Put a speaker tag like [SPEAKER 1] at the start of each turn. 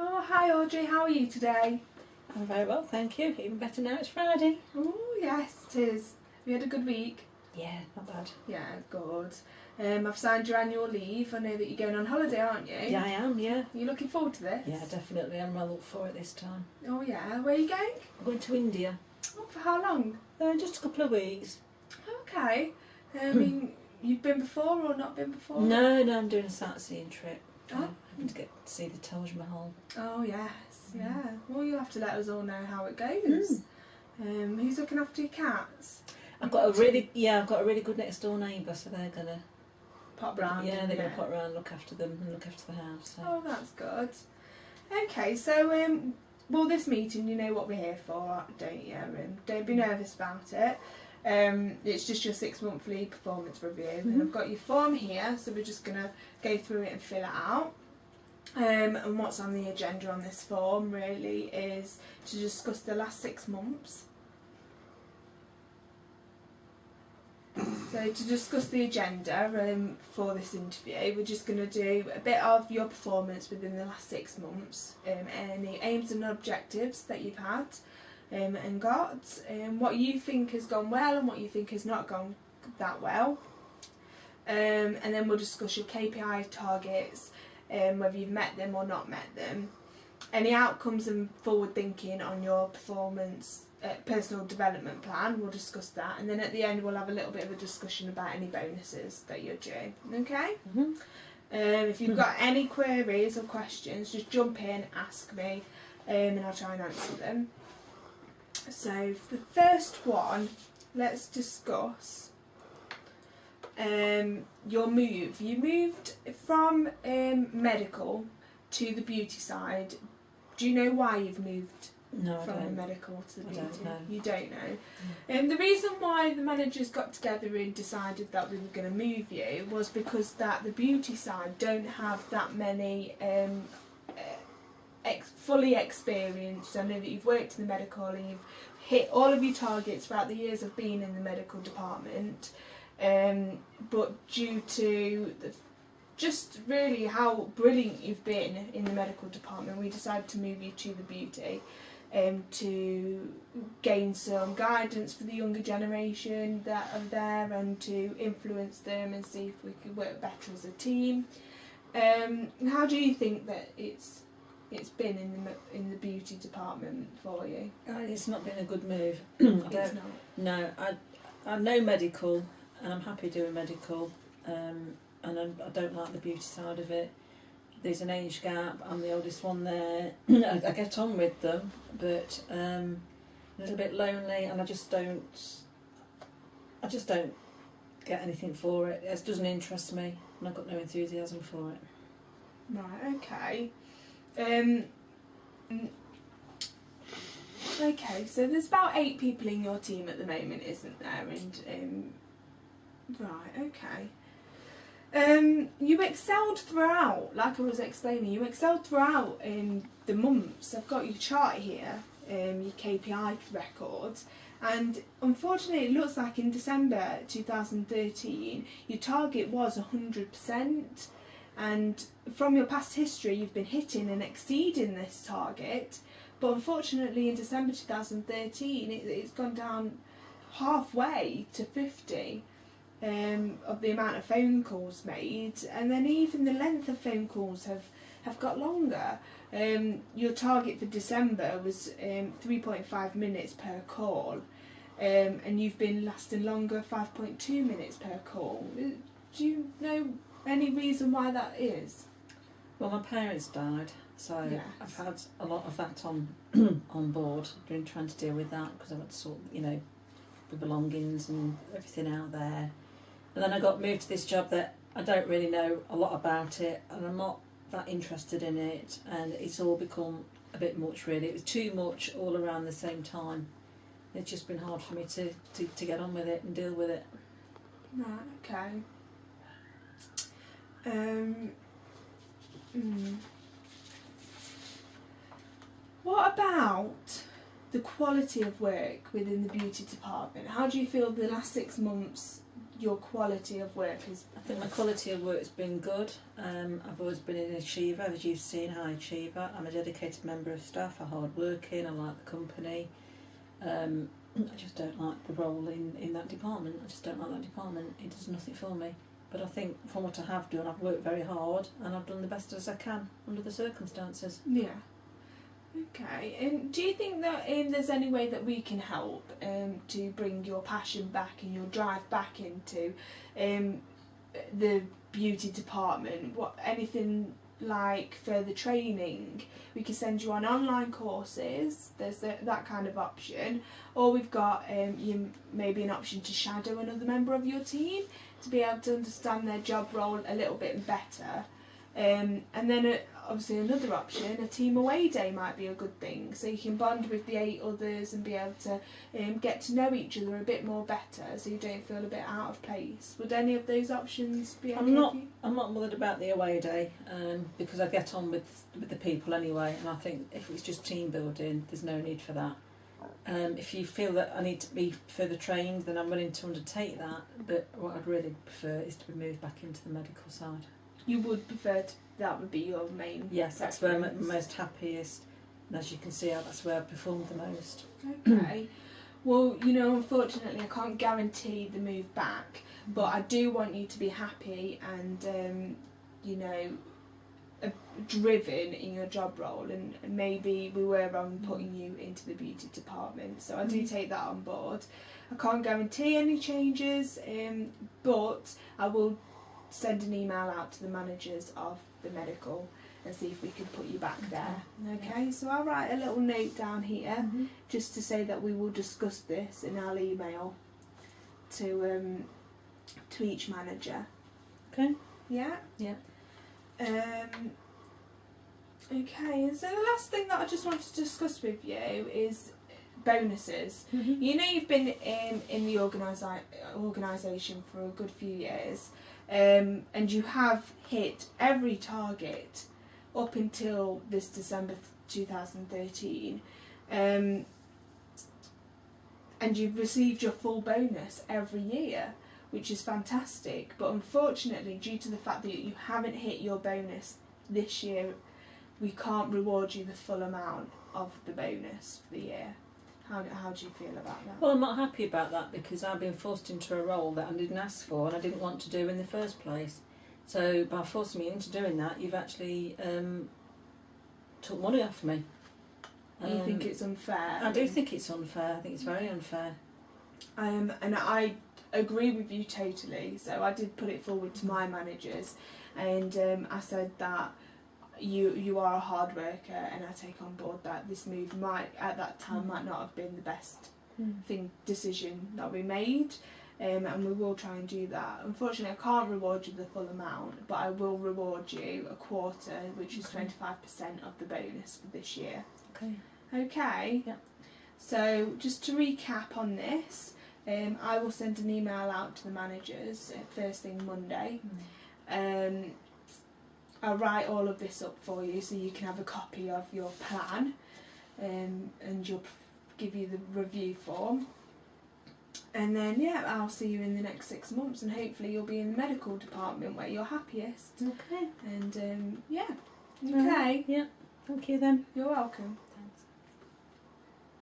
[SPEAKER 1] Oh, hi Audrey, how are you today?
[SPEAKER 2] I'm very well, thank you. Even better now it's Friday.
[SPEAKER 1] Oh, yes, it is. Have you had a good week?
[SPEAKER 2] Yeah, not bad.
[SPEAKER 1] Yeah, good. I've signed your annual leave. I know that you're going on holiday, aren't you?
[SPEAKER 2] Yeah, I am, yeah.
[SPEAKER 1] Are you looking forward to this?
[SPEAKER 2] Yeah, definitely. I'm well up for it this time.
[SPEAKER 1] Oh, yeah. Where are you going?
[SPEAKER 2] I'm going to India.
[SPEAKER 1] Oh, for how long?
[SPEAKER 2] Just a couple of weeks.
[SPEAKER 1] Okay. I mean, you've been before or not been before?
[SPEAKER 2] No, I'm doing a sightseeing trip.
[SPEAKER 1] Oh.
[SPEAKER 2] I'm to get to see the Taj Mahal.
[SPEAKER 1] Oh, yes. Yeah. Well, you'll have to let us all know how it goes. Who's looking after your cats?
[SPEAKER 2] I've got a really good next door neighbour, so they're gonna
[SPEAKER 1] pop round.
[SPEAKER 2] Yeah, they're gonna pop round, look after them, and look after the house. So.
[SPEAKER 1] Oh, that's good. Okay, so well, this meeting, you know what we're here for, don't you? Don't be nervous about it. It's just your 6 monthly performance review, and I've got your form here, so we're just gonna go through it and fill it out. And what's on the agenda on this form really is to discuss the last 6 months. So to discuss the agenda for this interview, we're just going to do a bit of your performance within the last 6 months, any aims and objectives that you've had and got, what you think has gone well and what you think has not gone that well. And then we'll discuss your KPI targets, whether you've met them or not met them, any outcomes and forward thinking on your performance personal development plan, we'll discuss that, and then at the end we'll have a little bit of a discussion about any bonuses that you're due. Okay? If you've got any queries or questions, just jump in, ask me, and I'll try and answer them. So for the first one, let's discuss your move. You moved from medical to the beauty side. Do you know why you've moved from the medical to the beauty?
[SPEAKER 2] Don't know.
[SPEAKER 1] You don't know. The reason why the managers got together and decided that we were going to move you was because that the beauty side don't have that many fully experienced. I know that you've worked in the medical and you've hit all of your targets throughout the years of being in the medical department, but due to just really how brilliant you've been in the medical department, we decided to move you to the beauty to gain some guidance for the younger generation that are there and to influence them and see if we could work better as a team. How do you think that it's been in the beauty department for you?
[SPEAKER 2] It's not been a good move.
[SPEAKER 1] It's not.
[SPEAKER 2] No, I know medical and I'm happy doing medical, and I don't like the beauty side of it. There's an age gap. I'm the oldest one there. I get on with them, but a little bit lonely, and I just don't get anything for it. It doesn't interest me, and I've got no enthusiasm for it.
[SPEAKER 1] Right. Okay. Okay. So there's about 8 people in your team at the moment, isn't there? And right. Okay. You excelled throughout, like I was explaining, you excelled throughout in the months. I've got your chart here, your KPI records, and unfortunately it looks like in December 2013 your target was 100%, and from your past history you've been hitting and exceeding this target, but unfortunately in December 2013 it's gone down halfway to 50. Of the amount of phone calls made, and then even the length of phone calls have got longer. Your target for December was 3.5 minutes per call, and you've been lasting longer, 5.2 minutes per call. Do you know any reason why that is?
[SPEAKER 2] Well, my parents died, so
[SPEAKER 1] yes.
[SPEAKER 2] I've had a lot of that on on board. I've been trying to deal with that because I had to sort, the belongings and everything out there. And then I got moved to this job that I don't really know a lot about it, and I'm not that interested in it, and it's all become a bit much really. It was too much all around the same time. It's just been hard for me to get on with it and deal with it.
[SPEAKER 1] Right, okay. What about the quality of work within the beauty department? How do you feel the last 6 months your quality of work is?
[SPEAKER 2] I think my quality of work has been good. I've always been an achiever, as you've seen, high achiever. I'm a dedicated member of staff, I'm hard working, I like the company. I just don't like the role in that department. I just don't like that department. It does nothing for me. But I think from what I have done, I've worked very hard and I've done the best as I can under the circumstances.
[SPEAKER 1] Yeah. Okay. And do you think that there's any way that we can help to bring your passion back and your drive back into the beauty department? Anything like further training? We can send you on online courses. There's that kind of option. Or we've got maybe an option to shadow another member of your team to be able to understand their job role a little bit better. And then obviously another option, a team away day might be a good thing. So you can bond with the 8 others and be able to get to know each other a bit more better, so you don't feel a bit out of place. Would any of those options be okay with you?
[SPEAKER 2] I'm not bothered about the away day because I get on with the people anyway, and I think if it's just team building, there's no need for that. If you feel that I need to be further trained, then I'm willing to undertake that. But what I'd really prefer is to be moved back into the medical side.
[SPEAKER 1] You would prefer that would be your main?
[SPEAKER 2] Yes, that's where I'm most happiest, and as you can see, that's where I performed the most.
[SPEAKER 1] Okay. Well, unfortunately I can't guarantee the move back, but I do want you to be happy and driven in your job role, and maybe we were wrong putting you into the beauty department, so I do take that on board. I can't guarantee any changes, but I will send an email out to the managers of the medical and see if we can put you back there. Okay, so I'll write a little note down here just to say that we will discuss this in our email to each manager.
[SPEAKER 2] Okay.
[SPEAKER 1] Yeah?
[SPEAKER 2] Yeah.
[SPEAKER 1] Okay, and so the last thing that I just wanted to discuss with you is bonuses. You've been in the organisation for a good few years, and you have hit every target up until this December 2013, and you've received your full bonus every year, which is fantastic. But unfortunately, due to the fact that you haven't hit your bonus this year, we can't reward you the full amount of the bonus for the year. How do you feel about that?
[SPEAKER 2] Well, I'm not happy about that because I've been forced into a role that I didn't ask for and I didn't want to do in the first place. So by forcing me into doing that, you've actually took money off me.
[SPEAKER 1] You think it's unfair?
[SPEAKER 2] I do think it's unfair. I think it's very unfair.
[SPEAKER 1] And I agree with you totally. So I did put it forward to my managers, and I said that you are a hard worker, and I take on board that this move might not have been the best decision that we made, and we will try and do that. Unfortunately, I can't reward you the full amount, but I will reward you a quarter, which is 25% of the bonus for this year.
[SPEAKER 2] Okay.
[SPEAKER 1] Okay.
[SPEAKER 2] Yeah.
[SPEAKER 1] So just to recap on this, I will send an email out to the managers first thing Monday. I'll write all of this up for you so you can have a copy of your plan, and you'll give you the review form. And then, I'll see you in the next 6 months, and hopefully you'll be in the medical department where you're happiest.
[SPEAKER 2] Okay.
[SPEAKER 1] And, okay.
[SPEAKER 2] Yeah. Thank you then.
[SPEAKER 1] You're welcome.